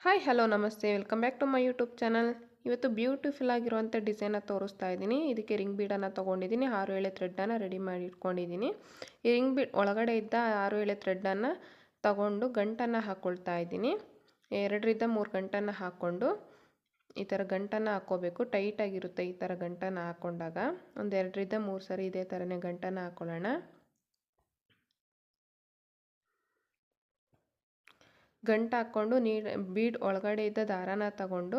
Hi hello ನಮಸ್ತೆ welcome back to my YouTube channel. ಇವತ್ತು beautiful ಆಗಿರುವಂಥ ಡಿಸೈನ ತೋರಿಸ್ತಾ ಇದ್ದೀನಿ. ಇದಕ್ಕೆ ರಿಂಗ್ ಬೀಡನ್ನು ತೊಗೊಂಡಿದ್ದೀನಿ, 6 ಎಳೆ ಥ್ರೆಡ್ಡನ್ನು ರೆಡಿ ಮಾಡಿ ಇಟ್ಕೊಂಡಿದ್ದೀನಿ. ಈ ರಿಂಗ್ ಬೀಡ್ ಒಳಗಡೆ ಇದ್ದ 6 ಎಳೆ ಥ್ರೆಡ್ಡನ್ನು ತಗೊಂಡು ಗಂಟನ್ನು ಹಾಕ್ಕೊಳ್ತಾ ಇದ್ದೀನಿ. 2ರಿಂದ 3 ಗಂಟನ್ನು ಹಾಕ್ಕೊಂಡು ಈ ಥರ ಗಂಟನ್ನು ಹಾಕ್ಕೋಬೇಕು. ಟೈಟಾಗಿರುತ್ತೆ ಈ ಥರ ಗಂಟನ್ನು ಹಾಕ್ಕೊಂಡಾಗ. ಒಂದು 2ರಿಂದ 3 ಸರಿ ಇದೇ ಥರನೇ ಗಂಟನ್ನು ಹಾಕ್ಕೊಳ್ಳೋಣ. ಗಂಟು ಹಾಕ್ಕೊಂಡು ಬೀಡ್ ಒಳಗಡೆ ಇದ್ದ ದಾರಾನ ತಗೊಂಡು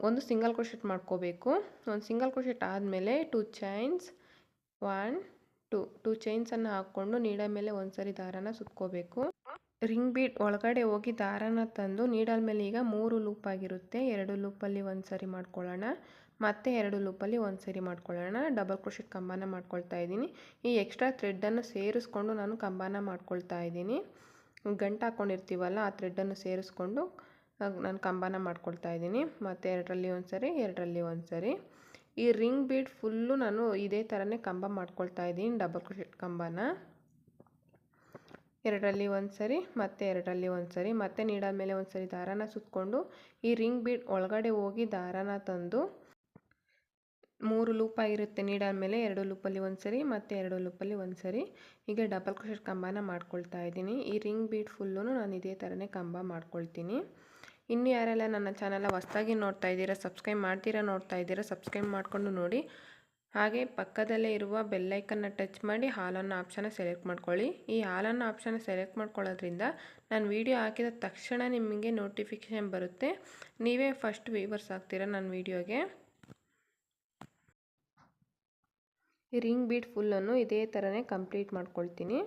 ಒಂದು ಸಿಂಗಲ್ ಕ್ರೋಶೆಟ್ ಮಾಡ್ಕೋಬೇಕು. ಒಂದು ಸಿಂಗಲ್ ಕ್ರೋಶೆಟ್ ಆದಮೇಲೆ 2 ಚೈನ್ಸ್ 1 2 ಚೈನ್ಸನ್ನು ಹಾಕ್ಕೊಂಡು ನೀಡಲ್ ಮೇಲೆ ಒಂದು ಸರಿ ದಾರಾನ ಸುತ್ಕೋಬೇಕು. ರಿಂಗ್ ಬೀಡ್ ಒಳಗಡೆ ಹೋಗಿ ದಾರಾನ ತಂದು ನೀಡಲ್ ಮೇಲೆ ಈಗ 3 ಲೂಪ್ ಆಗಿರುತ್ತೆ. 2 ಲೂಪಲ್ಲಿ ಒಂದು ಸರಿ ಮಾಡ್ಕೊಳ್ಳೋಣ, ಮತ್ತೆ 2 ಲೂಪಲ್ಲಿ ಒಂದು ಸರಿ ಮಾಡ್ಕೊಳ್ಳೋಣ. ಡಬಲ್ ಕ್ರೋಶೆಟ್ ಕಂಬನ ಮಾಡ್ಕೊಳ್ತಾ ಇದ್ದೀನಿ. ಈ ಎಕ್ಸ್ಟ್ರಾ ಥ್ರೆಡ್ಡನ್ನು ಸೇರಿಸ್ಕೊಂಡು ನಾನು ಕಂಬನ ಮಾಡ್ಕೊಳ್ತಾ ಇದ್ದೀನಿ. ಗಂಟು ಹಾಕ್ಕೊಂಡಿರ್ತೀವಲ್ಲ ಆ ಥ್ರೆಡ್ಡನ್ನು ಸೇರಿಸ್ಕೊಂಡು ನಾನು ಕಂಬನ ಮಾಡ್ಕೊಳ್ತಾ ಇದ್ದೀನಿ. ಮತ್ತು 2ರಲ್ಲಿ ಒಂದು ಸರಿ 2ರಲ್ಲಿ ಒಂದು ಸರಿ. ಈ ರಿಂಗ್ ಬೀಡ್ ಫುಲ್ಲು ನಾನು ಇದೇ ಥರನೇ ಕಂಬ ಮಾಡ್ಕೊಳ್ತಾ ಇದ್ದೀನಿ. ಡಬಲ್ ಕ್ರೋಶೆಟ್ ಕಂಬನ 2ರಲ್ಲಿ ಒಂದು ಸರಿ ಮತ್ತು 2ರಲ್ಲಿ ಒಂದು ಸರಿ, ಮತ್ತೆ ನೀಡಲ್ ಮೇಲೆ ಒಂದು ಸರಿ ದಾರಾನ ಸುತ್ತಕೊಂಡು ಈ ರಿಂಗ್ ಬೀಡ್ ಒಳಗಡೆ ಹೋಗಿ ದಾರಾನ ತಂದು 3 ಲೂಪ್ ಆಗಿರುತ್ತೆ ನೀಡಲ್ ಮೇಲೆ. 2 ಲೂಪಲ್ಲಿ ಒಂದು ಸರಿ ಮತ್ತು 2 ಲೂಪಲ್ಲಿ ಒಂದು ಸರಿ. ಈಗ ಡಬಲ್ ಕ್ರೋಶೆಟ್ ಕಂಬನ ಮಾಡ್ಕೊಳ್ತಾ ಇದ್ದೀನಿ. ಈ ರಿಂಗ್ ಬೀಡ್ ಫುಲ್ಲು ನಾನು ಇದೇ ಥರನೇ ಕಂಬ ಮಾಡ್ಕೊಳ್ತೀನಿ. ಇನ್ನು ಯಾರೆಲ್ಲ ನನ್ನ ಚಾನಲ್ನ ಹೊಸ್ದಾಗಿ ನೋಡ್ತಾ ಇದ್ದೀರಾ, ಸಬ್ಸ್ಕ್ರೈಬ್ ಮಾಡ್ತೀರಾ ನೋಡ್ತಾ ಇದ್ದೀರಾ, ಸಬ್ಸ್ಕ್ರೈಬ್ ಮಾಡಿಕೊಂಡು ನೋಡಿ. ಹಾಗೆ ಪಕ್ಕದಲ್ಲೇ ಇರುವ ಬೆಲ್ಲೈಕನ್ನ ಟಚ್ ಮಾಡಿ ಆಲ್ ಅನ್ನೋ ಆಪ್ಷನ್ನ ಸೆಲೆಕ್ಟ್ ಮಾಡ್ಕೊಳ್ಳಿ. ಈ ಆಲ್ ಅನ್ನೋ ಆಪ್ಷನ್ನ ಸೆಲೆಕ್ಟ್ ಮಾಡ್ಕೊಳ್ಳೋದ್ರಿಂದ ನಾನು ವಿಡಿಯೋ ಹಾಕಿದ ತಕ್ಷಣ ನಿಮಗೆ ನೋಟಿಫಿಕೇಷನ್ ಬರುತ್ತೆ. ನೀವೇ ಫಸ್ಟ್ ವ್ಯೂವರ್ಸ್ ಆಗ್ತೀರಾ ನನ್ನ ವಿಡಿಯೋಗೆ. ಈ ರಿಂಗ್ ಬೀಡ್ ಫುಲ್ಲನ್ನು ಇದೇ ಥರನೇ ಕಂಪ್ಲೀಟ್ ಮಾಡ್ಕೊಳ್ತೀನಿ.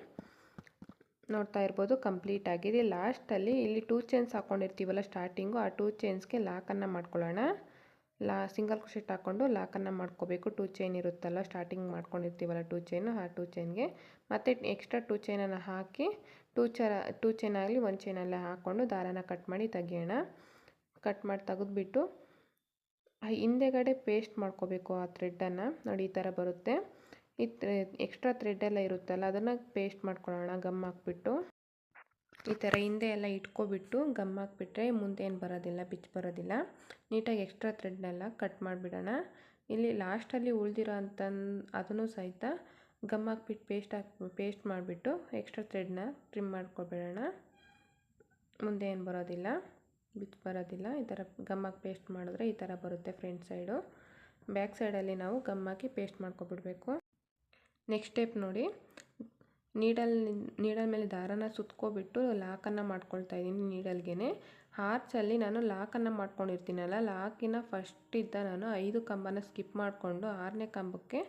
ನೋಡ್ತಾ ಇರ್ಬೋದು ಕಂಪ್ಲೀಟ್ ಆಗಿದೆ. ಲಾಸ್ಟಲ್ಲಿ ಇಲ್ಲಿ 2 ಚೈನ್ಸ್ ಹಾಕ್ಕೊಂಡಿರ್ತೀವಲ್ಲ ಸ್ಟಾರ್ಟಿಂಗು, ಆ 2 ಚೈನ್ಸ್ಗೆ ಲಾಕನ್ನು ಮಾಡ್ಕೊಳ್ಳೋಣ. ಸಿಂಗಲ್ ಕ್ರೋಶೆಟ್ ಹಾಕ್ಕೊಂಡು ಲಾಕನ್ನು ಮಾಡ್ಕೋಬೇಕು. 2 ಚೈನ್ ಇರುತ್ತಲ್ಲ ಸ್ಟಾರ್ಟಿಂಗ್ ಮಾಡ್ಕೊಂಡಿರ್ತೀವಲ್ಲ 2 ಚೈನು, ಆ 2 ಚೈನ್ಗೆ ಮತ್ತು ಎಕ್ಸ್ಟ್ರಾ 2 ಚೈನನ್ನು ಹಾಕಿ 2 ಚೈನ್ ಆಗಲಿ 1 ಚೈನಲ್ಲೇ ಹಾಕ್ಕೊಂಡು ದಾರಾನ ಕಟ್ ಮಾಡಿ ತೆಗಿಯೋಣ. ಕಟ್ ಮಾಡಿ ತೆಗೆದ್ಬಿಟ್ಟು ಹಿಂದೆಗಡೆ ಪೇಸ್ಟ್ ಮಾಡ್ಕೋಬೇಕು ಆ ಥ್ರೆಡ್ಡನ್ನು. ನೋಡಿ ಈ ಥರ ಬರುತ್ತೆ. ಈ ಎಕ್ಸ್ಟ್ರಾ ಥ್ರೆಡ್ ಎಲ್ಲ ಇರುತ್ತಲ್ಲ ಅದನ್ನು ಪೇಸ್ಟ್ ಮಾಡ್ಕೊಳ್ಳೋಣ ಗಮ್ ಹಾಕ್ಬಿಟ್ಟು. ಈ ಥರ ಹಿಂದೆ ಎಲ್ಲ ಇಟ್ಕೊಬಿಟ್ಟು ಗಮ್ ಹಾಕ್ಬಿಟ್ರೆ ಮುಂದೆ ಏನು ಬರೋದಿಲ್ಲ, ಬಿಚ್ಚು ಬರೋದಿಲ್ಲ. ನೀಟಾಗಿ ಎಕ್ಸ್ಟ್ರಾ ಥ್ರೆಡ್ನೆಲ್ಲ ಕಟ್ ಮಾಡಿಬಿಡೋಣ. ಇಲ್ಲಿ ಲಾಸ್ಟಲ್ಲಿ ಉಳಿದಿರೋ ಅಂತ ಅದನ್ನು ಸಹಿತ ಗಮ್ ಹಾಕ್ಬಿಟ್ಟು ಪೇಸ್ಟ್ ಮಾಡಿಬಿಟ್ಟು ಎಕ್ಸ್ಟ್ರಾ ಥ್ರೆಡ್ನ ಟ್ರಿಮ್ ಮಾಡ್ಕೊಬಿಡೋಣ. ಮುಂದೆ ಏನು ಬರೋದಿಲ್ಲ, ಬಿಚ್ಚು ಬರೋದಿಲ್ಲ. ಈ ಥರ ಗಮ್ ಹಾಕಿ ಪೇಸ್ಟ್ ಮಾಡಿದ್ರೆ ಈ ಥರ ಬರುತ್ತೆ ಫ್ರಂಟ್ ಸೈಡು. ಬ್ಯಾಕ್ ಸೈಡಲ್ಲಿ ನಾವು ಗಮ್ ಹಾಕಿ ಪೇಸ್ಟ್ ಮಾಡ್ಕೊಬಿಡಬೇಕು. ನೆಕ್ಸ್ಟ್ ಸ್ಟೆಪ್ ನೋಡಿ, ನೀಡಲ್ ಮೇಲೆ ದಾರಾನ ಸುತ್ಕೊಬಿಟ್ಟು ಲಾಕನ್ನು ಮಾಡ್ಕೊಳ್ತಾ ಇದ್ದೀನಿ. ನೀಡಲ್ಗೆ ಆರ್ಚಲ್ಲಿ ನಾನು ಲಾಕನ್ನು ಮಾಡ್ಕೊಂಡಿರ್ತೀನಲ್ಲ, ಲಾಕಿನ ಫಸ್ಟಿದ್ದ ನಾನು 5 ಕಂಬನ ಸ್ಕಿಪ್ ಮಾಡಿಕೊಂಡು 6ನೇ ಕಂಬಕ್ಕೆ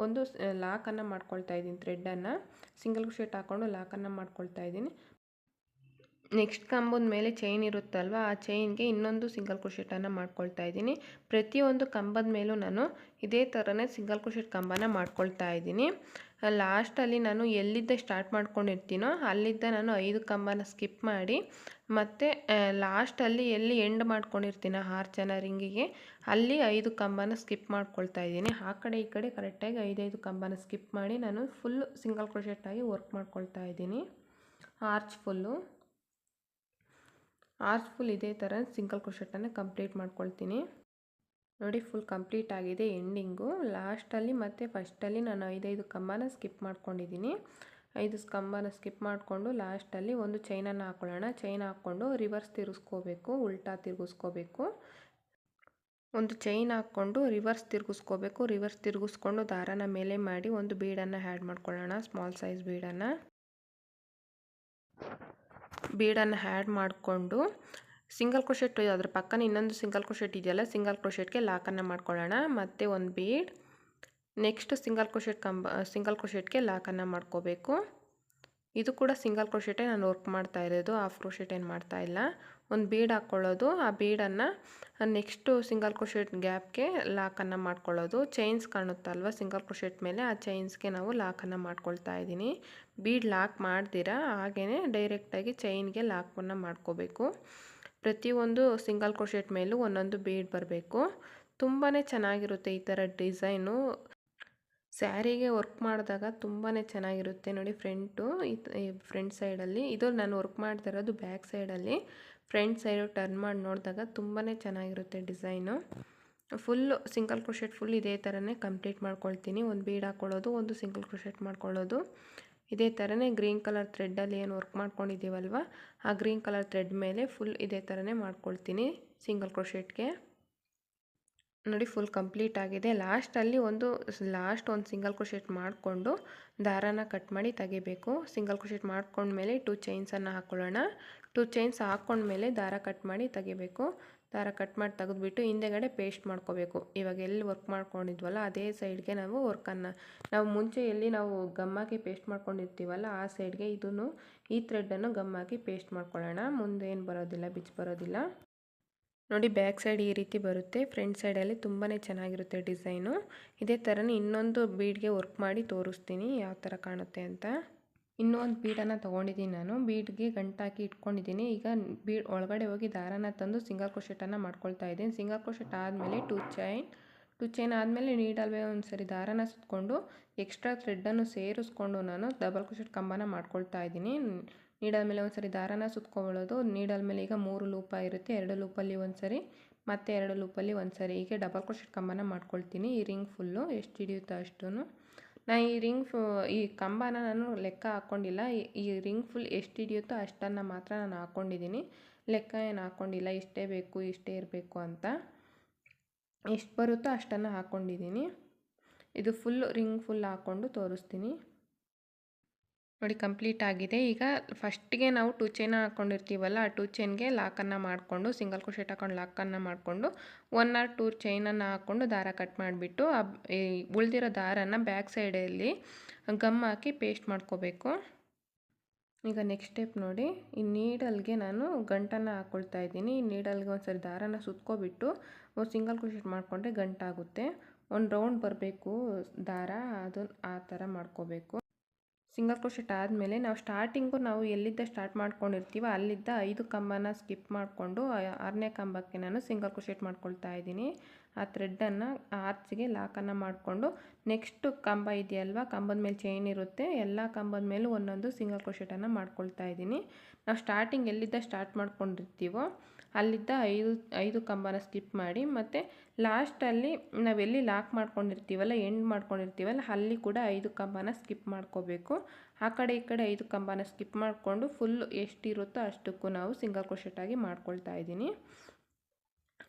ಒಂದು ಲಾಕನ್ನು ಮಾಡ್ಕೊಳ್ತಾ ಇದ್ದೀನಿ. ಥ್ರೆಡ್ಡನ್ನು ಸಿಂಗಲ್ ಕ್ರೋಶೆಟ್ ಹಾಕ್ಕೊಂಡು ಲಾಕನ್ನು ಮಾಡ್ಕೊಳ್ತಾ ಇದ್ದೀನಿ. ನೆಕ್ಸ್ಟ್ ಕಂಬದ ಮೇಲೆ ಚೈನ್ ಇರುತ್ತಲ್ವ, ಆ ಚೈನ್ಗೆ ಇನ್ನೊಂದು ಸಿಂಗಲ್ ಕ್ರೋಶೆಟನ್ನು ಮಾಡ್ಕೊಳ್ತಾ ಇದ್ದೀನಿ. ಪ್ರತಿಯೊಂದು ಕಂಬದ ಮೇಲೂ ನಾನು ಇದೇ ಥರನೇ ಸಿಂಗಲ್ ಕ್ರೋಶೆಟ್ ಕಂಬನ ಮಾಡ್ಕೊಳ್ತಾ ಇದ್ದೀನಿ. ಲಾಸ್ಟಲ್ಲಿ ನಾನು ಎಲ್ಲಿದ್ದ ಸ್ಟಾರ್ಟ್ ಮಾಡ್ಕೊಂಡಿರ್ತೀನೋ ಅಲ್ಲಿದ್ದ ನಾನು 5 ಕಂಬನ ಸ್ಕಿಪ್ ಮಾಡಿ ಮತ್ತು ಲಾಸ್ಟಲ್ಲಿ ಎಲ್ಲಿ ಎಂಡ್ ಮಾಡ್ಕೊಂಡಿರ್ತೀನೋ ಆರ್ಚನ ರಿಂಗಿಗೆ ಅಲ್ಲಿ 5 ಕಂಬನ ಸ್ಕಿಪ್ ಮಾಡ್ಕೊಳ್ತಾ ಇದ್ದೀನಿ. ಆ ಕಡೆ ಈ ಕಡೆ ಕರೆಕ್ಟಾಗಿ 5 ಕಂಬನ ಸ್ಕಿಪ್ ಮಾಡಿ ನಾನು ಫುಲ್ ಸಿಂಗಲ್ ಕ್ರೋಶೆಟಾಗಿ ವರ್ಕ್ ಮಾಡ್ಕೊಳ್ತಾ ಇದ್ದೀನಿ. ಆರ್ಚ್ ಫುಲ್ ಇದೇ ಥರ ಸಿಂಗಲ್ ಕ್ರೋಶೆಟನ್ನು ಕಂಪ್ಲೀಟ್ ಮಾಡ್ಕೊಳ್ತೀನಿ. ನೋಡಿ ಫುಲ್ ಕಂಪ್ಲೀಟ್ ಆಗಿದೆ. ಎಂಡಿಂಗು ಲಾಸ್ಟಲ್ಲಿ ಮತ್ತು ಫಸ್ಟಲ್ಲಿ ನಾನು 5 ಕಂಬನ ಸ್ಕಿಪ್ ಮಾಡ್ಕೊಂಡಿದ್ದೀನಿ. 5 ಕಂಬನ ಸ್ಕಿಪ್ ಮಾಡಿಕೊಂಡು ಲಾಸ್ಟಲ್ಲಿ ಒಂದು ಚೈನನ್ನು ಹಾಕ್ಕೊಳ್ಳೋಣ. ಚೈನ್ ಹಾಕ್ಕೊಂಡು ರಿವರ್ಸ್ ತಿರುಗಿಸ್ಕೋಬೇಕು, ಉಲ್ಟಾ ತಿರುಗಿಸ್ಕೋಬೇಕು. ಒಂದು ಚೈನ್ ಹಾಕ್ಕೊಂಡು ರಿವರ್ಸ್ ತಿರುಗಿಸ್ಕೋಬೇಕು. ರಿವರ್ಸ್ ತಿರುಗಿಸ್ಕೊಂಡು ದಾರಾನ ಮೇಲೆ ಮಾಡಿ ಒಂದು ಬೀಡನ್ನು ಆ್ಯಡ್ ಮಾಡ್ಕೊಳ್ಳೋಣ, ಸ್ಮಾಲ್ ಸೈಜ್ ಬೀಡನ್ನು ಆ್ಯಡ್ ಮಾಡಿಕೊಂಡು ಸಿಂಗಲ್ ಕ್ರೋಶೆಟ್ ಅದ್ರ ಪಕ್ಕನ ಇನ್ನೊಂದು ಸಿಂಗಲ್ ಕ್ರೋಶೆಟ್ ಇದೆಯಲ್ಲ, ಸಿಂಗಲ್ ಕ್ರೋಶೆಟ್ಗೆ ಲಾಕನ್ನು ಮಾಡ್ಕೊಳ್ಳೋಣ. ಮತ್ತು ಒಂದು ಬೀಡ್, ನೆಕ್ಸ್ಟ್ ಸಿಂಗಲ್ ಕ್ರೋಶೆಟ್ಗೆ ಲಾಕನ್ನು ಮಾಡ್ಕೋಬೇಕು. ಇದು ಕೂಡ ಸಿಂಗಲ್ ಕ್ರೋಶೆಟೇ ನಾನು ವರ್ಕ್ ಮಾಡ್ತಾ ಇರೋದು, ಹಾಫ್ ಕ್ರೋಶೆಟ್ ಏನು ಮಾಡ್ತಾ ಇಲ್ಲ. ಒಂದು ಬೀಡ್ ಹಾಕ್ಕೊಳ್ಳೋದು, ಆ ಬೀಡನ್ನು ನೆಕ್ಸ್ಟು ಸಿಂಗಲ್ ಕ್ರೋಶೆಟ್ ಗ್ಯಾಪ್ಗೆ ಲಾಕನ್ನು ಮಾಡ್ಕೊಳ್ಳೋದು. ಚೈನ್ಸ್ ಕಾಣುತ್ತಲ್ವ ಸಿಂಗಲ್ ಕ್ರೋಶೆಟ್ ಮೇಲೆ, ಆ ಚೈನ್ಸ್ಗೆ ನಾವು ಲಾಕನ್ನು ಮಾಡ್ಕೊಳ್ತಾ ಇದ್ದೀನಿ. ಬೀಡ್ ಲಾಕ್ ಮಾಡ್ದಿರ ಹಾಗೆಯೇ ಡೈರೆಕ್ಟಾಗಿ ಚೈನ್ಗೆ ಲಾಕನ್ನು ಮಾಡ್ಕೋಬೇಕು. ಪ್ರತಿಯೊಂದು ಸಿಂಗಲ್ ಕ್ರೋಶೆಟ್ ಮೇಲೂ ಒಂದೊಂದು ಬೀಡ್ ಬರಬೇಕು. ತುಂಬಾ ಚೆನ್ನಾಗಿರುತ್ತೆ ಈ ಥರ ಡಿಸೈನು. ಸ್ಯಾರಿಗೆ ವರ್ಕ್ ಮಾಡಿದಾಗ ತುಂಬಾ ಚೆನ್ನಾಗಿರುತ್ತೆ. ನೋಡಿ ಫ್ರಂಟ್ ಸೈಡಲ್ಲಿ ಇದು ನಾನು ವರ್ಕ್ ಮಾಡ್ತಾ ಇರೋದು ಬ್ಯಾಕ್ ಸೈಡಲ್ಲಿ. ಫ್ರಂಟ್ ಸೈಡು ಟರ್ನ್ ಮಾಡಿ ನೋಡಿದಾಗ ತುಂಬಾ ಚೆನ್ನಾಗಿರುತ್ತೆ design. Full single crochet full ಇದೇ ಥರನೇ ಕಂಪ್ಲೀಟ್ ಮಾಡ್ಕೊಳ್ತೀನಿ. ಒಂದು ಬೀಡ್ ಹಾಕ್ಕೊಳ್ಳೋದು, ಒಂದು ಸಿಂಗಲ್ ಕ್ರೋಶೆಟ್ ಮಾಡ್ಕೊಳ್ಳೋದು. ಇದೇ ಥರನೇ ಗ್ರೀನ್ ಕಲರ್ ಥ್ರೆಡ್ಡಲ್ಲಿ ಏನು ವರ್ಕ್ ಮಾಡ್ಕೊಂಡಿದ್ದೀವಲ್ವ, ಆ ಗ್ರೀನ್ ಕಲರ್ ಥ್ರೆಡ್ ಮೇಲೆ ಫುಲ್ ಇದೇ ಥರನೇ ಮಾಡ್ಕೊಳ್ತೀನಿ ಸಿಂಗಲ್ ಕ್ರೋಶೆಟ್ಗೆ. ನೋಡಿ ಫುಲ್ ಕಂಪ್ಲೀಟ್ ಆಗಿದೆ. ಲಾಸ್ಟಲ್ಲಿ ಒಂದು ಸಿಂಗಲ್ ಕ್ರೋಶೆಟ್ ಮಾಡಿಕೊಂಡು ದಾರಾನ ಕಟ್ ಮಾಡಿ ತೆಗಿಬೇಕು. ಸಿಂಗಲ್ ಕ್ರೋಶೆಟ್ ಮಾಡ್ಕೊಂಡ್ಮೇಲೆ 2 ಚೈನ್ಸನ್ನು ಹಾಕ್ಕೊಳ್ಳೋಣ. 2 ಚೈನ್ಸ್ ಹಾಕ್ಕೊಂಡ್ಮೇಲೆ ದಾರ ಕಟ್ ಮಾಡಿ ತೆಗಿಬೇಕು. ದಾರ ಕಟ್ ಮಾಡಿ ತೆಗೆದ್ಬಿಟ್ಟು ಹಿಂದೆಗಡೆ ಪೇಸ್ಟ್ ಮಾಡ್ಕೋಬೇಕು. ಇವಾಗ ಎಲ್ಲಿ ವರ್ಕ್ ಮಾಡ್ಕೊಂಡಿದ್ವಲ್ಲ ಅದೇ ಸೈಡ್ಗೆ ನಾವು ನಾವು ಮುಂಚೆ ಎಲ್ಲಿ ನಾವು ಗಮ್ಮಾಗಿ ಪೇಸ್ಟ್ ಮಾಡ್ಕೊಂಡಿರ್ತೀವಲ್ಲ ಆ ಸೈಡ್ಗೆ ಈ ಥ್ರೆಡನ್ನು ಗಮ್ಮಾಗಿ ಪೇಸ್ಟ್ ಮಾಡ್ಕೊಳ್ಳೋಣ. ಮುಂದೆ ಏನು ಬರೋದಿಲ್ಲ, ಬಿಚ್ಚು ಬರೋದಿಲ್ಲ. ನೋಡಿ ಬ್ಯಾಕ್ ಸೈಡ್ ಈ ರೀತಿ ಬರುತ್ತೆ. ಫ್ರಂಟ್ ಸೈಡಲ್ಲಿ ತುಂಬಾ ಚೆನ್ನಾಗಿರುತ್ತೆ ಡಿಸೈನು. ಇದೇ ಥರನೇ ಇನ್ನೊಂದು ಬೀಡ್ಗೆ ವರ್ಕ್ ಮಾಡಿ ತೋರಿಸ್ತೀನಿ ಯಾವ ಥರ ಕಾಣುತ್ತೆ ಅಂತ. ಇನ್ನೊಂದು ಬೀಡನ್ನು ತೊಗೊಂಡಿದ್ದೀನಿ ನಾನು. ಬೀಡ್ಗೆ ಗಂಟಾಕಿ ಇಟ್ಕೊಂಡಿದ್ದೀನಿ. ಈಗ ಬೀಡ್ ಒಳಗಡೆ ಹೋಗಿ ದಾರಾನ ತಂದು ಸಿಂಗಲ್ ಕ್ರೋಶೆಟನ್ನು ಮಾಡ್ಕೊಳ್ತಾ ಇದ್ದೀನಿ. ಸಿಂಗಲ್ ಕ್ರೋಶೆಟ್ ಆದಮೇಲೆ 2 ಚೈನ್ ಆದಮೇಲೆ ನೀಡಲ್ವೇ ಒಂದು ಸರಿ ದಾರಾನ ಸುತ್ತಕೊಂಡು ಎಕ್ಸ್ಟ್ರಾ ಥ್ರೆಡ್ಡನ್ನು ಸೇರಿಸ್ಕೊಂಡು ನಾನು ಡಬಲ್ ಕ್ರೋಶೆಟ್ ಕಂಬನ ಮಾಡ್ಕೊಳ್ತಾ ಇದ್ದೀನಿ. ನೀಡಲ್ ಮೇಲೆ ಒಂದು ಸರಿ ದಾರಾನ ಸುತ್ಕೊಳ್ಳೋದು. ನೀಡಲ್ ಮೇಲೆ ಈಗ 3 ಲೂಪ ಇರುತ್ತೆ. 2 ಲೂಪಲ್ಲಿ ಒಂದು ಸರಿ ಮತ್ತು 2 ಲೂಪಲ್ಲಿ ಒಂದು ಸರಿ ಹೀಗೆ ಡಬಲ್ ಕ್ರೋಶೆಟ್ ಕಂಬನ ಮಾಡ್ಕೊಳ್ತೀನಿ. ಈ ರಿಂಗ್ ಫುಲ್ಲು ಎಷ್ಟು ಹಿಡಿಯುತ್ತೋ ಅಷ್ಟು ನಾನು ಈ ಕಂಬನ ನಾನು ಲೆಕ್ಕ ಹಾಕ್ಕೊಂಡಿಲ್ಲ. ಈ ರಿಂಗ್ ಫುಲ್ ಎಷ್ಟು ಹಿಡಿಯುತ್ತೋ ಅಷ್ಟನ್ನು ಮಾತ್ರ ನಾನು ಹಾಕ್ಕೊಂಡಿದ್ದೀನಿ. ಲೆಕ್ಕ ಏನು ಹಾಕ್ಕೊಂಡಿಲ್ಲ, ಇಷ್ಟೇ ಬೇಕು ಇಷ್ಟೇ ಇರಬೇಕು ಅಂತ. ಎಷ್ಟು ಬರುತ್ತೋ ಅಷ್ಟನ್ನು ಹಾಕ್ಕೊಂಡಿದ್ದೀನಿ. ಇದು ರಿಂಗ್ ಫುಲ್ ಹಾಕ್ಕೊಂಡು ತೋರಿಸ್ತೀನಿ. ನೋಡಿ ಕಂಪ್ಲೀಟ್ ಆಗಿದೆ. ಈಗ ಫಸ್ಟಿಗೆ ನಾವು 2 ಚೈನ್ ಹಾಕ್ಕೊಂಡಿರ್ತೀವಲ್ಲ ಆ 2 ಚೈನ್ಗೆ ಲಾಕನ್ನು ಮಾಡಿಕೊಂಡು ಸಿಂಗಲ್ ಕ್ರೋಶೆಟ್ ಹಾಕ್ಕೊಂಡು ಲಾಕನ್ನು ಮಾಡಿಕೊಂಡು 1 or 2 ಚೈನನ್ನು ಹಾಕ್ಕೊಂಡು ದಾರ ಕಟ್ ಮಾಡಿಬಿಟ್ಟು ಉಳಿದಿರೋ ದಾರನ ಬ್ಯಾಕ್ ಸೈಡಲ್ಲಿ ಗಮ್ ಹಾಕಿ ಪೇಸ್ಟ್ ಮಾಡ್ಕೋಬೇಕು. ಈಗ ನೆಕ್ಸ್ಟ್ ಸ್ಟೆಪ್ ನೋಡಿ, ಈ ನೀಡಲ್ಗೆ ನಾನು ಗಂಟನ್ನು ಹಾಕ್ಕೊಳ್ತಾ ಇದ್ದೀನಿ. ಈ ನೀಡಲ್ಗೆ ಒಂದು ಸರಿ ದಾರನ ಸುತ್ಕೊಬಿಟ್ಟು ಸಿಂಗಲ್ ಕ್ರೋಶೆಟ್ ಮಾಡಿಕೊಂಡ್ರೆ ಗಂಟಾಗುತ್ತೆ. ಒಂದು ರೌಂಡ್ ಬರಬೇಕು ದಾರ, ಅದು ಆ ಥರ ಮಾಡ್ಕೋಬೇಕು. ಸಿಂಗಲ್ ಕ್ರೋಶೆಟ್ ಆದಮೇಲೆ ನಾವು ಎಲ್ಲಿದ್ದ ಸ್ಟಾರ್ಟ್ ಮಾಡ್ಕೊಂಡಿರ್ತೀವೋ ಅಲ್ಲಿದ್ದ 5 ಕಂಬನ ಸ್ಕಿಪ್ ಮಾಡಿಕೊಂಡು 6ನೇ ಕಂಬಕ್ಕೆ ನಾನು ಸಿಂಗಲ್ ಕ್ರೋಶೆಟ್ ಮಾಡ್ಕೊಳ್ತಾ ಇದ್ದೀನಿ. ಆ ಥ್ರೆಡ್ಡನ್ನು ಆರ್ಚಿಗೆ ಲಾಕನ್ನು ಮಾಡಿಕೊಂಡು ನೆಕ್ಸ್ಟ್ ಕಂಬ ಇದೆಯಲ್ವ, ಕಂಬದ ಮೇಲೆ ಚೈನ್ ಇರುತ್ತೆ, ಎಲ್ಲ ಕಂಬದ ಮೇಲೂ ಒಂದೊಂದು ಸಿಂಗಲ್ ಕ್ರೋಶೆಟನ್ನು ಮಾಡ್ಕೊಳ್ತಾ ಇದ್ದೀನಿ. ನಾವು ಸ್ಟಾರ್ಟಿಂಗ್ ಎಲ್ಲಿದ್ದ ಸ್ಟಾರ್ಟ್ ಮಾಡ್ಕೊಂಡಿರ್ತೀವೋ ಅಲ್ಲಿದ್ದ 5 ಕಂಬನ ಸ್ಕಿಪ್ ಮಾಡಿ ಮತ್ತು ಲಾಸ್ಟಲ್ಲಿ ನಾವೆಲ್ಲಿ ಲಾಕ್ ಮಾಡ್ಕೊಂಡಿರ್ತೀವಲ್ಲ, ಎಂಡ್ ಮಾಡ್ಕೊಂಡಿರ್ತೀವಲ್ಲ ಅಲ್ಲಿ ಕೂಡ 5 ಕಂಬನ ಸ್ಕಿಪ್ ಮಾಡ್ಕೋಬೇಕು. ಆ ಕಡೆ ಈ ಕಡೆ 5 ಕಂಬನ ಸ್ಕಿಪ್ ಮಾಡಿಕೊಂಡು ಫುಲ್ ಎಷ್ಟಿರುತ್ತೋ ಅಷ್ಟಕ್ಕೂ ನಾವು ಸಿಂಗಲ್ ಕ್ರೋಶೆಟಾಗಿ ಮಾಡ್ಕೊಳ್ತಾ ಇದ್ದೀನಿ.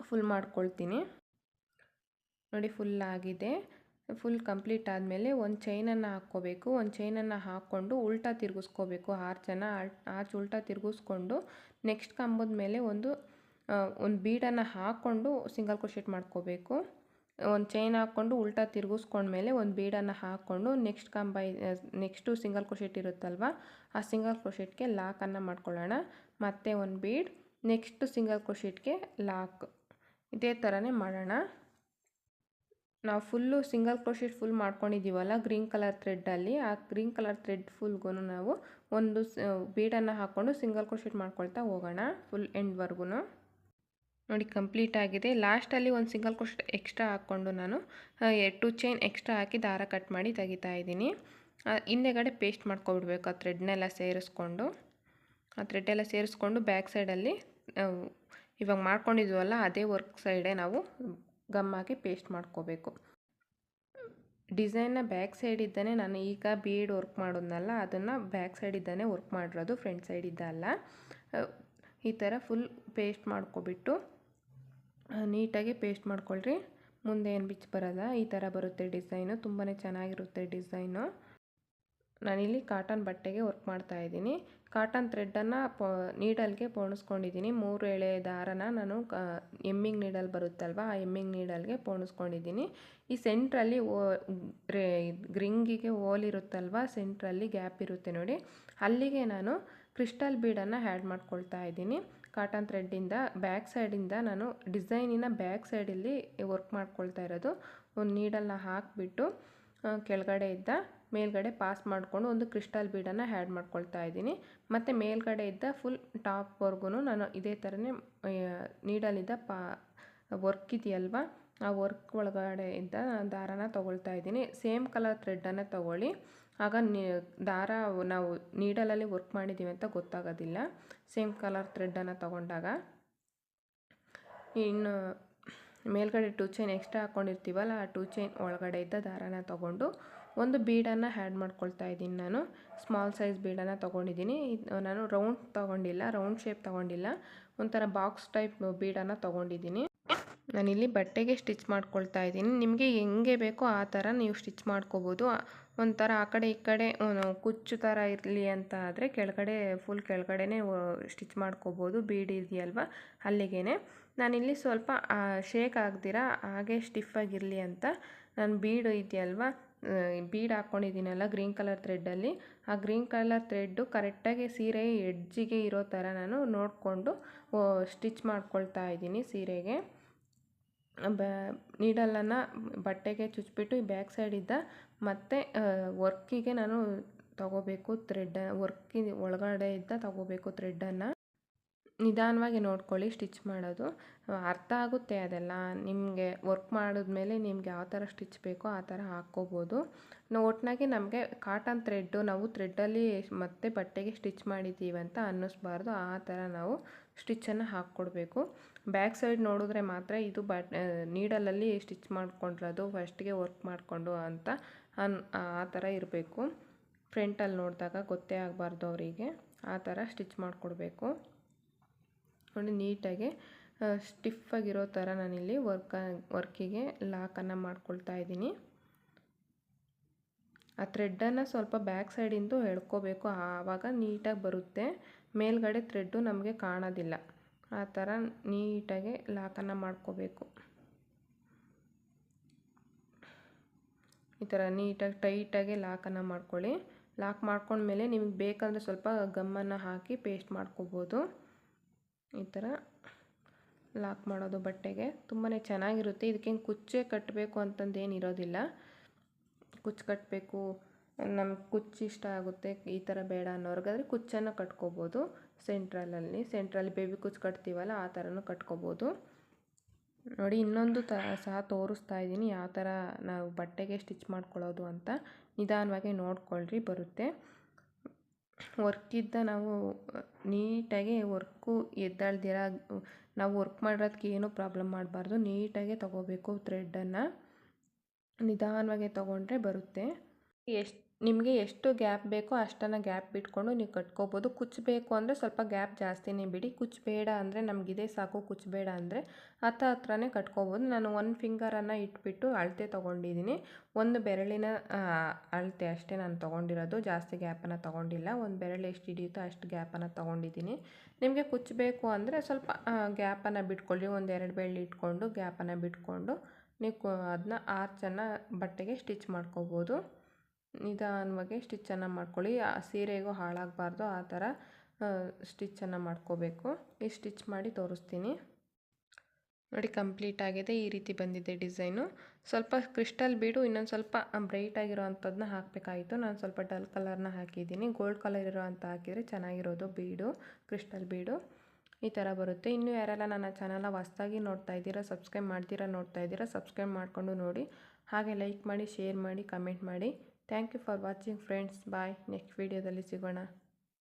ಫುಲ್ ಮಾಡ್ಕೊಳ್ತೀನಿ. ನೋಡಿ ಫುಲ್ ಆಗಿದೆ. ಫುಲ್ ಕಂಪ್ಲೀಟ್ ಆದಮೇಲೆ ಒಂದು ಚೈನನ್ನು ಹಾಕ್ಕೋಬೇಕು. ಒಂದು ಚೈನನ್ನು ಹಾಕ್ಕೊಂಡು ಉಲ್ಟಾ ತಿರುಗಿಸ್ಕೋಬೇಕು. ಆರ್ಚ್ ಉಲ್ಟಾ ತಿರುಗಿಸ್ಕೊಂಡು ನೆಕ್ಸ್ಟ್ ಕಂಬದ ಮೇಲೆ ಒಂದು ಬೀಡನ್ನು ಹಾಕ್ಕೊಂಡು ಸಿಂಗಲ್ ಕ್ರೋಶೆಟ್ ಮಾಡ್ಕೋಬೇಕು. ಒಂದು ಚೈನ್ ಹಾಕ್ಕೊಂಡು ಉಲ್ಟಾ ತಿರುಗಿಸ್ಕೊಂಡ್ಮೇಲೆ ಒಂದು ಬೀಡನ್ನು ಹಾಕ್ಕೊಂಡು ನೆಕ್ಸ್ಟು ಸಿಂಗಲ್ ಕ್ರೋಶೆಟ್ ಇರುತ್ತಲ್ವ ಆ ಸಿಂಗಲ್ ಕ್ರೋಶೆಟ್ಗೆ ಲಾಕನ್ನು ಮಾಡ್ಕೊಳ್ಳೋಣ. ಮತ್ತೆ ಒಂದು ಬೀಡ್, ನೆಕ್ಸ್ಟ್ ಸಿಂಗಲ್ ಕ್ರೋಶೆಟ್ಗೆ ಲಾಕ್. ಇದೇ ಥರನೇ ಮಾಡೋಣ. ನಾವು ಸಿಂಗಲ್ ಕ್ರೋಶೆಟ್ ಫುಲ್ ಮಾಡ್ಕೊಂಡಿದ್ದೀವಲ್ಲ ಗ್ರೀನ್ ಕಲರ್ ಥ್ರೆಡ್ಡಲ್ಲಿ, ಆ ಗ್ರೀನ್ ಕಲರ್ ಥ್ರೆಡ್ ಫುಲ್ಗೂ ನಾವು ಒಂದು ಬೀಡನ್ನು ಹಾಕ್ಕೊಂಡು ಸಿಂಗಲ್ ಕ್ರೋಶೆಟ್ ಮಾಡ್ಕೊಳ್ತಾ ಹೋಗೋಣ ಫುಲ್ ಎಂಡ್ವರೆಗೂ. ನೋಡಿ ಕಂಪ್ಲೀಟ್ ಆಗಿದೆ. ಲಾಸ್ಟಲ್ಲಿ ಒಂದು ಸಿಂಗಲ್ ಕ್ರೋಶೆಟ್ ಎಕ್ಸ್ಟ್ರಾ ಹಾಕ್ಕೊಂಡು ನಾನು 2 ಚೈನ್ ಎಕ್ಸ್ಟ್ರಾ ಹಾಕಿ ದಾರ ಕಟ್ ಮಾಡಿ ತೆಗಿತಾ ಇದ್ದೀನಿ. ಹಿಂದೆಗಡೆ ಪೇಸ್ಟ್ ಮಾಡ್ಕೊಬಿಡ್ಬೇಕು ಆ ಥ್ರೆಡ್ನೆಲ್ಲ ಸೇರಿಸ್ಕೊಂಡು ಬ್ಯಾಕ್ ಸೈಡಲ್ಲಿ ಇವಾಗ ಮಾಡ್ಕೊಂಡಿದ್ವಲ್ಲ ಅದೇ ವರ್ಕ್ ಸೈಡೇ ನಾವು ಗಮ್ ಹಾಕಿ ಪೇಸ್ಟ್ ಮಾಡ್ಕೋಬೇಕು. ಡಿಸೈನ್ನ ಬ್ಯಾಕ್ ಸೈಡ್ ಇದ್ದಾನೆ ನಾನು ಈಗ ಬೀಡ್ ವರ್ಕ್ ಮಾಡೋದ್ನಲ್ಲ ಅದನ್ನು ಬ್ಯಾಕ್ ಸೈಡ್ ಇದ್ದಾನೆ ವರ್ಕ್ ಮಾಡಿರೋದು, ಫ್ರಂಟ್ ಸೈಡ್ ಇದ್ದಲ್ಲ. ಈ ಥರ ಫುಲ್ ಪೇಸ್ಟ್ ಮಾಡ್ಕೊಬಿಟ್ಟು ನೀಟಾಗಿ ಪೇಸ್ಟ್ ಮಾಡ್ಕೊಳ್ರಿ. ಮುಂದೆ ಏನು ಬಿಚ್ಚು ಬರೋಲ್ಲ, ಈ ಥರ ಬರುತ್ತೆ ಡಿಸೈನು. ತುಂಬಾ ಚೆನ್ನಾಗಿರುತ್ತೆ ಡಿಸೈನು. ನಾನಿಲ್ಲಿ ಕಾಟನ್ ಬಟ್ಟೆಗೆ ವರ್ಕ್ ಮಾಡ್ತಾ ಇದ್ದೀನಿ. ಕಾಟನ್ ಥ್ರೆಡ್ಡನ್ನು ನೀಡಲ್ಗೆ ಪೋಣಿಸ್ಕೊಂಡಿದ್ದೀನಿ. 3 ಎಳೆ ದಾರನ ನಾನು ಎಮ್ಮಿಂಗ್ ನೀಡಲ್ ಬರುತ್ತಲ್ವ ಆ ಎಮ್ಮಿಂಗ್ ನೀಡಲ್ಗೆ ಪೋಣಿಸ್ಕೊಂಡಿದ್ದೀನಿ. ಈ ಸೆಂಟ್ರಲ್ಲಿ ರಿಂಗಿಗೆ ಹೋಲಿರುತ್ತಲ್ವ, ಸೆಂಟ್ರಲ್ಲಿ ಗ್ಯಾಪ್ ಇರುತ್ತೆ ನೋಡಿ, ಅಲ್ಲಿಗೆ ನಾನು ಕ್ರಿಸ್ಟಲ್ ಬೀಡನ್ನು ಆ್ಯಡ್ ಮಾಡ್ಕೊಳ್ತಾ ಇದ್ದೀನಿ. ಕಾಟನ್ ಥ್ರೆಡ್ಡಿಂದ ಬ್ಯಾಕ್ ಸೈಡಿಂದ ನಾನು ಡಿಸೈನಿನ ಬ್ಯಾಕ್ ಸೈಡಲ್ಲಿ ವರ್ಕ್ ಮಾಡ್ಕೊಳ್ತಾ ಇರೋದು. ಒಂದು ನೀಡಲ್ನ ಹಾಕಿಬಿಟ್ಟು ಕೆಳಗಡೆ ಇದ್ದ ಮೇಲ್ಗಡೆ ಪಾಸ್ ಮಾಡಿಕೊಂಡು ಒಂದು ಕ್ರಿಸ್ಟಲ್ ಬೀಡನ್ನು ಆ್ಯಡ್ ಮಾಡ್ಕೊಳ್ತಾ ಇದ್ದೀನಿ. ಮತ್ತು ಮೇಲ್ಗಡೆ ಇದ್ದ ಫುಲ್ ಟಾಪ್ವರೆಗೂ ನಾನು ಇದೇ ಥರನೇ ನೀಡಲಿದ್ದ ವರ್ಕ್ ಇದೆಯಲ್ವ ಆ ವರ್ಕ್ ಒಳಗಡೆ ಇದ್ದ ದಾರಾನ ತೊಗೊಳ್ತಾ ಇದ್ದೀನಿ. ಸೇಮ್ ಕಲರ್ ಥ್ರೆಡ್ಡನ್ನು ತೊಗೊಳ್ಳಿ, ಆಗ ದಾರ ನಾವು ನೀಡಲಲ್ಲಿ ವರ್ಕ್ ಮಾಡಿದ್ದೀವಿ ಅಂತ ಗೊತ್ತಾಗೋದಿಲ್ಲ. ಸೇಮ್ ಕಲರ್ ಥ್ರೆಡ್ಡನ್ನು ತೊಗೊಂಡಾಗ. ಇನ್ನು ಮೇಲ್ಗಡೆ 2 ಚೈನ್ ಎಕ್ಸ್ಟ್ರಾ ಹಾಕ್ಕೊಂಡಿರ್ತೀವಲ್ಲ, ಆ 2 ಚೈನ್ ಒಳಗಡೆ ಇದ್ದ ದಾರಾನ ತೊಗೊಂಡು ಒಂದು ಬೀಡನ್ನು ಆ್ಯಡ್ ಮಾಡ್ಕೊಳ್ತಾ ಇದ್ದೀನಿ. ನಾನು ಸ್ಮಾಲ್ ಸೈಜ್ ಬೀಡನ್ನು ತೊಗೊಂಡಿದ್ದೀನಿ. ನಾನು ರೌಂಡ್ ತೊಗೊಂಡಿಲ್ಲ, ರೌಂಡ್ ಶೇಪ್ ತೊಗೊಂಡಿಲ್ಲ, ಒಂಥರ ಬಾಕ್ಸ್ ಟೈಪ್ ಬೀಡನ್ನು ತೊಗೊಂಡಿದ್ದೀನಿ. ನಾನಿಲ್ಲಿ ಬಟ್ಟೆಗೆ ಸ್ಟಿಚ್ ಮಾಡ್ಕೊಳ್ತಾ ಇದ್ದೀನಿ. ನಿಮಗೆ ಹೆಂಗೆ ಬೇಕೋ ಆ ಥರ ನೀವು ಸ್ಟಿಚ್ ಮಾಡ್ಕೋಬೋದು. ಒಂಥರ ಆ ಕಡೆ ಈ ಕಡೆ ಕುಚ್ಚು ಥರ ಇರಲಿ ಅಂತ ಆದರೆ ಕೆಳಗಡೆ ಫುಲ್ ಕೆಳಗಡೆನೇ ಸ್ಟಿಚ್ ಮಾಡ್ಕೋಬೋದು. ಬೀಡ್ ಇದೆಯಲ್ವ ಅಲ್ಲಿಗೆ. ನಾನಿಲ್ಲಿ ಸ್ವಲ್ಪ ಶೇಕ್ ಆಗ್ದಿರ ಹಾಗೆ ಸ್ಟಿಫಾಗಿರಲಿ ಅಂತ ನಾನು ಬೀಡು ಇದೆಯಲ್ವ, ಬೀಡ್ ಹಾಕ್ಕೊಂಡಿದ್ದೀನಲ್ಲ ಗ್ರೀನ್ ಕಲರ್ ಥ್ರೆಡ್ಡಲ್ಲಿ, ಆ ಗ್ರೀನ್ ಕಲರ್ ಥ್ರೆಡ್ಡು ಕರೆಕ್ಟಾಗಿ ಸೀರೆ ಎಡ್ಜಿಗೆ ಇರೋ ಥರ ನಾನು ನೋಡಿಕೊಂಡು ಸ್ಟಿಚ್ ಮಾಡ್ಕೊಳ್ತಾ ಇದ್ದೀನಿ ಸೀರೆಗೆ. ನೀಡಲನ್ನು ಬಟ್ಟೆಗೆ ಚುಚ್ಚಿಬಿಟ್ಟು ಬ್ಯಾಕ್ ಸೈಡಿಂದ ಮತ್ತು ವರ್ಕಿಗೆ ನಾನು ತಗೋಬೇಕು ಥ್ರೆಡ್, ವರ್ಕಿಗೆ ಒಳಗಡೆ ಇದ್ದ ತಗೋಬೇಕು ಥ್ರೆಡ್ಡನ್ನು. ನಿಧಾನವಾಗಿ ನೋಡ್ಕೊಳ್ಳಿ ಸ್ಟಿಚ್ ಮಾಡೋದು, ಅರ್ಥ ಆಗುತ್ತೆ ಅದೆಲ್ಲ. ನಿಮಗೆ ವರ್ಕ್ ಮಾಡಿದ್ಮೇಲೆ ನಿಮ್ಗೆ ಯಾವ ಥರ ಸ್ಟಿಚ್ ಬೇಕೋ ಆ ಥರ ಹಾಕ್ಕೋಬೋದು. ಒಟ್ಟಾಗಿ ನಮಗೆ ಕಾಟನ್ ಥ್ರೆಡ್ಡು ನಾವು ಥ್ರೆಡ್ಡಲ್ಲಿ ಮತ್ತೆ ಬಟ್ಟೆಗೆ ಸ್ಟಿಚ್ ಮಾಡಿದ್ದೀವಿ ಅಂತ ಅನ್ನಿಸ್ಬಾರ್ದು. ಆ ಥರ ನಾವು ಸ್ಟಿಚ್ಚನ್ನು ಹಾಕ್ಕೊಡ್ಬೇಕು. ಬ್ಯಾಕ್ ಸೈಡ್ ನೋಡಿದ್ರೆ ಮಾತ್ರ ಇದು ನೀಡಲಲ್ಲಿ ಸ್ಟಿಚ್ ಮಾಡ್ಕೊಂಡಿರೋದು, ಫಸ್ಟಿಗೆ ವರ್ಕ್ ಮಾಡಿಕೊಂಡು ಅಂತ ಆ ಥರ ಇರಬೇಕು. ಫ್ರಂಟಲ್ಲಿ ನೋಡಿದಾಗ ಗೊತ್ತೇ ಆಗಬಾರ್ದು ಅವರಿಗೆ, ಆ ಥರ ಸ್ಟಿಚ್ ಮಾಡಿಕೊಡ್ಬೇಕು. ನೋಡಿ ನೀಟಾಗಿ ಸ್ಟಿಫಾಗಿರೋ ಥರ ನಾನಿಲ್ಲಿ ವರ್ಕಿಗೆ ಲಾಕನ್ನು ಮಾಡ್ಕೊಳ್ತಾ ಇದ್ದೀನಿ. ಆ ಥ್ರೆಡ್ಡನ್ನು ಸ್ವಲ್ಪ ಬ್ಯಾಕ್ ಸೈಡಿಂದು ಎಳ್ಕೋಬೇಕು, ಆವಾಗ ನೀಟಾಗಿ ಬರುತ್ತೆ. ಮೇಲ್ಗಡೆ ಥ್ರೆಡ್ಡು ನಮಗೆ ಕಾಣೋದಿಲ್ಲ. ಆ ಥರ ನೀಟಾಗಿ ಲಾಕನ್ನು ಮಾಡ್ಕೋಬೇಕು. ಈ ಥರ ನೀಟಾಗಿ ಟೈಟಾಗಿ ಲಾಕನ್ನು ಮಾಡ್ಕೊಳ್ಳಿ. ಲಾಕ್ ಮಾಡ್ಕೊಂಡ್ಮೇಲೆ ನಿಮಗೆ ಬೇಕಂದರೆ ಸ್ವಲ್ಪ ಗಮ್ಮನ್ನು ಹಾಕಿ ಪೇಸ್ಟ್ ಮಾಡ್ಕೋಬೋದು. ಈ ಥರ ಲಾಕ್ ಮಾಡೋದು ಬಟ್ಟೆಗೆ ತುಂಬಾ ಚೆನ್ನಾಗಿರುತ್ತೆ. ಇದಕ್ಕೇನು ಕುಚ್ಚೇ ಕಟ್ಟಬೇಕು ಅಂತಂದೇನು ಇರೋದಿಲ್ಲ. ಕುಚ್ಚು ಕಟ್ಟಬೇಕು, ನಮ್ಗೆ ಕುಚ್ಚು ಇಷ್ಟ ಆಗುತ್ತೆ ಈ ಥರ ಬೇಡ ಅನ್ನೋರ್ಗಾದರೆ ಕುಚ್ಚನ್ನು ಕಟ್ಕೋಬೋದು. ಸೆಂಟ್ರಲ್ಲಿ ಬೇಬಿ ಕುಚ್ಚು ಕಟ್ತೀವಲ್ಲ ಆ ಥರನೂ ಕಟ್ಕೋಬೋದು. ನೋಡಿ ಇನ್ನೊಂದು ಸಹ ತೋರಿಸ್ತಾ ಇದ್ದೀನಿ ಯಾವ ಥರ ನಾವು ಬಟ್ಟೆಗೆ ಸ್ಟಿಚ್ ಮಾಡ್ಕೊಳ್ಳೋದು ಅಂತ. ನಿಧಾನವಾಗಿ ನೋಡ್ಕೊಳ್ರಿ, ಬರುತ್ತೆ. ವರ್ಕಿದ್ದ ನಾವು ನೀಟಾಗಿ ವರ್ಕು ಎದ್ದಾಳ್ದಿರ ನಾವು ವರ್ಕ್ ಮಾಡೋದಕ್ಕೆ ಏನೂ ಪ್ರಾಬ್ಲಮ್ ಮಾಡಬಾರ್ದು. ನೀಟಾಗೆ ತೊಗೋಬೇಕು ಥ್ರೆಡ್ಡನ್ನು, ನಿಧಾನವಾಗಿ ತೊಗೊಂಡ್ರೆ ಬರುತ್ತೆ. ನಿಮಗೆ ಎಷ್ಟು ಗ್ಯಾಪ್ ಬೇಕೋ ಅಷ್ಟನ್ನು ಗ್ಯಾಪ್ ಬಿಟ್ಕೊಂಡು ನೀವು ಕಟ್ಕೋಬೋದು. ಕುಚ್ಚು ಬೇಕು ಅಂದರೆ ಸ್ವಲ್ಪ ಗ್ಯಾಪ್ ಜಾಸ್ತಿನೇ ಬಿಡಿ. ಕುಚ್ಚು ಬೇಡ ಅಂದರೆ ನಮಗಿದೆ ಸಾಕು, ಕುಚ್ಚು ಬೇಡ ಅಂದರೆ ಹತ್ರನೇ ಕಟ್ಕೋಬೋದು. ನಾನು 1 ಫಿಂಗರನ್ನು ಇಟ್ಬಿಟ್ಟು ಅಳತೆ ತೊಗೊಂಡಿದ್ದೀನಿ. 1 ಬೆರಳಿನ ಅಳತೆ ಅಷ್ಟೇ ನಾನು ತೊಗೊಂಡಿರೋದು, ಜಾಸ್ತಿ ಗ್ಯಾಪನ್ನು ತೊಗೊಂಡಿಲ್ಲ. 1 ಬೆರಳು ಎಷ್ಟು ಹಿಡಿಯುತ್ತೋ ಅಷ್ಟು ಗ್ಯಾಪನ್ನು ತೊಗೊಂಡಿದ್ದೀನಿ. ನಿಮಗೆ ಕುಚ್ಚು ಬೇಕು ಅಂದರೆ ಸ್ವಲ್ಪ ಗ್ಯಾಪನ್ನು ಬಿಟ್ಕೊಳ್ಳಿ. 1-2 ಬೆರಳು ಇಟ್ಕೊಂಡು ಗ್ಯಾಪನ್ನು ಬಿಟ್ಕೊಂಡು ನೀವು ಅದನ್ನ ಆರ್ಚನ್ನು ಬಟ್ಟೆಗೆ ಸ್ಟಿಚ್ ಮಾಡ್ಕೋಬೋದು. ನಿಧಾನವಾಗಿ ಸ್ಟಿಚ್ಚನ್ನು ಮಾಡ್ಕೊಳ್ಳಿ. ಆ ಸೀರೆಗೂ ಹಾಳಾಗಬಾರ್ದು, ಆ ಥರ ಸ್ಟಿಚ್ಚನ್ನು ಮಾಡ್ಕೋಬೇಕು. ಈ ಸ್ಟಿಚ್ ಮಾಡಿ ತೋರಿಸ್ತೀನಿ ನೋಡಿ. ಕಂಪ್ಲೀಟ್ ಆಗಿದೆ, ಈ ರೀತಿ ಬಂದಿದೆ ಡಿಸೈನು. ಸ್ವಲ್ಪ ಕ್ರಿಸ್ಟಲ್ ಬೀಡು ಇನ್ನೊಂದು ಸ್ವಲ್ಪ ಬ್ರೈಟ್ ಆಗಿರೋ ಅಂಥದ್ದನ್ನ ಹಾಕಬೇಕಾಯಿತು. ನಾನು ಸ್ವಲ್ಪ ಡಲ್ ಕಲರ್ನ ಹಾಕಿದ್ದೀನಿ. ಗೋಲ್ಡ್ ಕಲರ್ ಇರೋ ಅಂಥ ಹಾಕಿದರೆ ಚೆನ್ನಾಗಿರೋದು ಬೀಡು, ಕ್ರಿಸ್ಟಲ್ ಬೀಡು. ಈ ಥರ ಬರುತ್ತೆ. ಇನ್ನೂ ಯಾರೆಲ್ಲ ನನ್ನ ಚಾನಲ್ನ ಹೊಸ್ದಾಗಿ ನೋಡ್ತಾ ಇದ್ದೀರಾ, ನೋಡ್ತಾ ಇದ್ದೀರಾ, ಸಬ್ಸ್ಕ್ರೈಬ್ ಮಾಡಿಕೊಂಡು ನೋಡಿ. ಹಾಗೆ ಲೈಕ್ ಮಾಡಿ, ಶೇರ್ ಮಾಡಿ, ಕಮೆಂಟ್ ಮಾಡಿ. Thank you for watching friends. Bye. Next ವೀಡಿಯೋದಲ್ಲಿ ಸಿಗೋಣ.